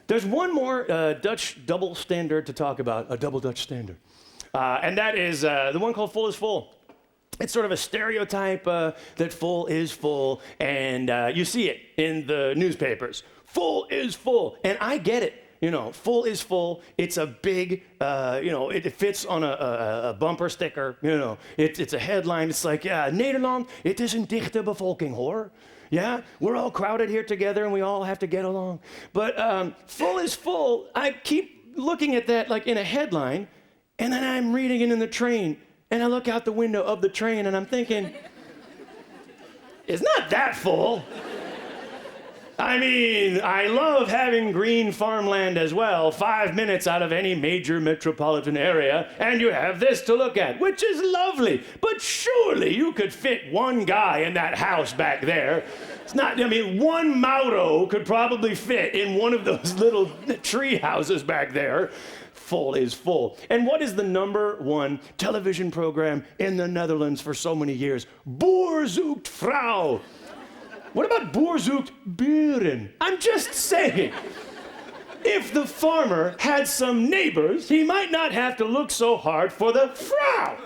There's one more Dutch double standard to talk about, a double Dutch standard. And that is the one called full is full. It's sort of a stereotype that full is full, and you see it in the newspapers. Full is full, and I get it. You know, full is full. It's a big, it fits on a bumper sticker. You know, it's a headline. It's like, yeah, Nederland, het is een dichte bevolking, hoor. Yeah, we're all crowded here together and we all have to get along. But full is full, I keep looking at that like in a headline, and then I'm reading it in the train, and I look out the window of the train and I'm thinking, it's not that full. I mean, I love having green farmland as well, 5 minutes out of any major metropolitan area, and you have this to look at, which is lovely. But surely you could fit one guy in that house back there. It's not, I mean, one Mauro could probably fit in one of those little tree houses back there. Full is full. And what is the #1 television program in the Netherlands for so many years? Boer zoekt vrouw. What about boer zoekt buren? I'm just saying, if the farmer had some neighbors, he might not have to look so hard for the vrouw.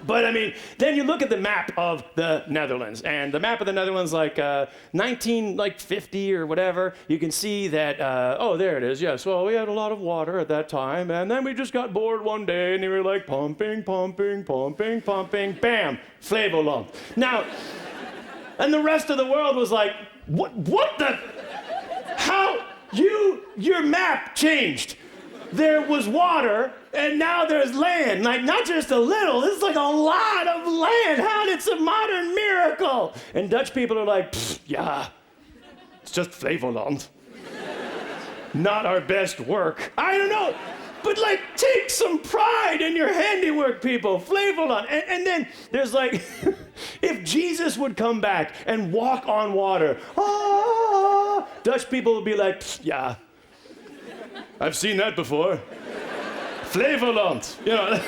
But I mean, then you look at the map of the Netherlands, and the map of the Netherlands, like 1950 or whatever, you can see that, oh, there it is, yes, well, we had a lot of water at that time, and then we just got bored one day, and we were like, pumping, pumping, pumping, pumping, bam, Flevoland. Now, and the rest of the world was like, what the, how, your map changed. There was water, and now there's land. Like, not just a little, this is like a lot of land. How, it's a modern miracle. And Dutch people are like, yeah, it's just Flevoland. Not our best work. I don't know. But like, take some pride in your handiwork, people. Flevoland. And then there's like, if Jesus would come back and walk on water, Dutch people would be like, yeah, I've seen that before. Flevoland, you know.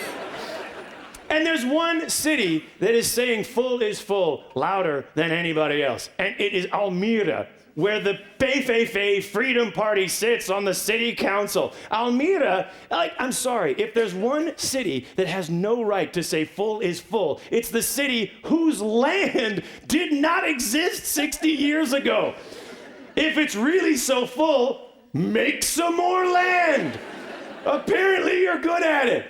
And there's one city that is saying full is full louder than anybody else. And it is Almere, where the PVV Freedom Party sits on the city council. Almere, like, I'm sorry, if there's one city that has no right to say full is full, it's the city whose land did not exist 60 years ago. If it's really so full, make some more land. Apparently you're good at it.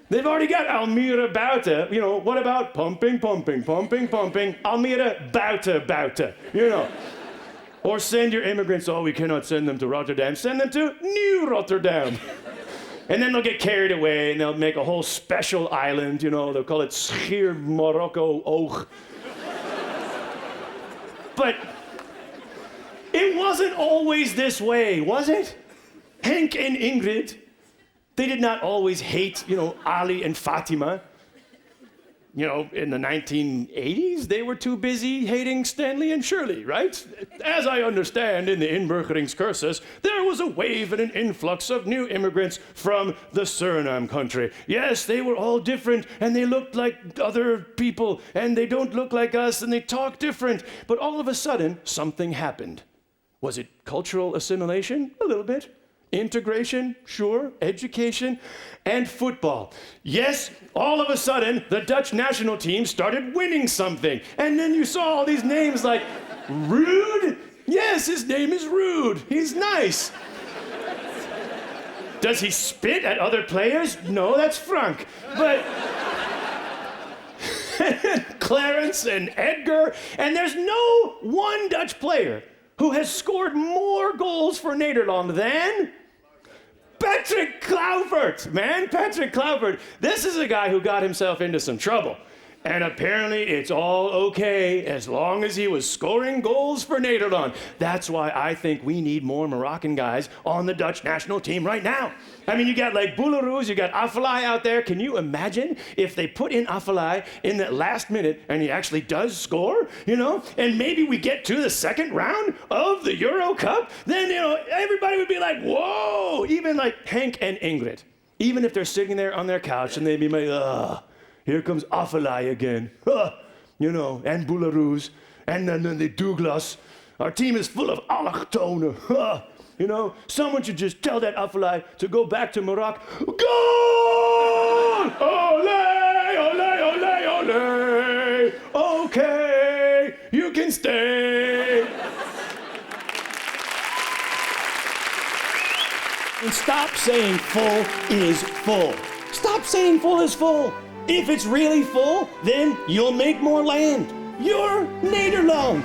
They've already got Almere Buiten. You know, what about pumping, pumping, pumping, pumping? Almere Buiten, you know. Or send your immigrants, oh, we cannot send them to Rotterdam. Send them to New Rotterdam. And then they'll get carried away and they'll make a whole special island, you know. They'll call it Schier Morocco Oog. But it wasn't always this way, was it? Henk and Ingrid, they did not always hate, you know, Ali and Fatima. You know, in the 1980s, they were too busy hating Stanley and Shirley, right? As I understand, in the inburgeringscursus, there was a wave and an influx of new immigrants from the Suriname country. Yes, they were all different, and they looked like other people, and they don't look like us, and they talk different. But all of a sudden, something happened. Was it cultural assimilation? A little bit. Integration, sure, education, and football. Yes, all of a sudden, the Dutch national team started winning something. And then you saw all these names like Ruud. Yes, his name is Ruud. He's nice. Does he spit at other players? No, that's Frank. But Clarence and Edgar, and there's no one Dutch player who has scored more goals for Nederland than Patrick Kluivert, man. Patrick Kluivert. This is a guy who got himself into some trouble. And apparently it's all okay as long as he was scoring goals for Nederland. That's why I think we need more Moroccan guys on the Dutch national team right now. I mean, you got like Boularouz, you got Afellay out there. Can you imagine if they put in Afellay in that last minute and he actually does score, you know? And maybe we get to the second round of the Euro Cup, then, you know, everybody would be like, whoa! Even like Henk and Ingrid. Even if they're sitting there on their couch and they'd be like, ugh. Here comes Afellay again, you know, and Boularouz, and then the Douglas. Our team is full of allochtonen. You know, someone should just tell that Afellay to go back to Morocco. Gone! Ole, ole, ole, ole. Okay, you can stay. And stop saying full is full. Stop saying full is full. If it's really full, then you'll make more land. You're Nederland.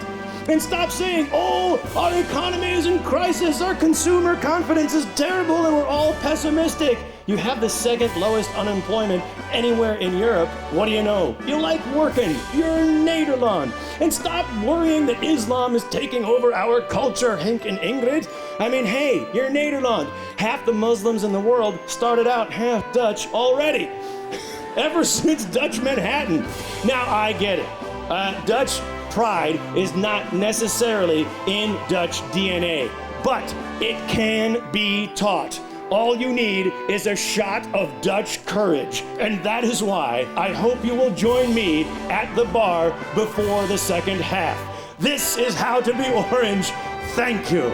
And stop saying, oh, our economy is in crisis, our consumer confidence is terrible, and we're all pessimistic. You have the second lowest unemployment anywhere in Europe. What do you know? You like working. You're Nederland. And stop worrying that Islam is taking over our culture, Henk and Ingrid. I mean, hey, you're Nederland. Half the Muslims in the world started out half Dutch already. Ever since Dutch Manhattan. Now, I get it. Dutch pride is not necessarily in Dutch DNA, but it can be taught. All you need is a shot of Dutch courage, and that is why I hope you will join me at the bar before the second half. This is How to Be Orange. Thank you.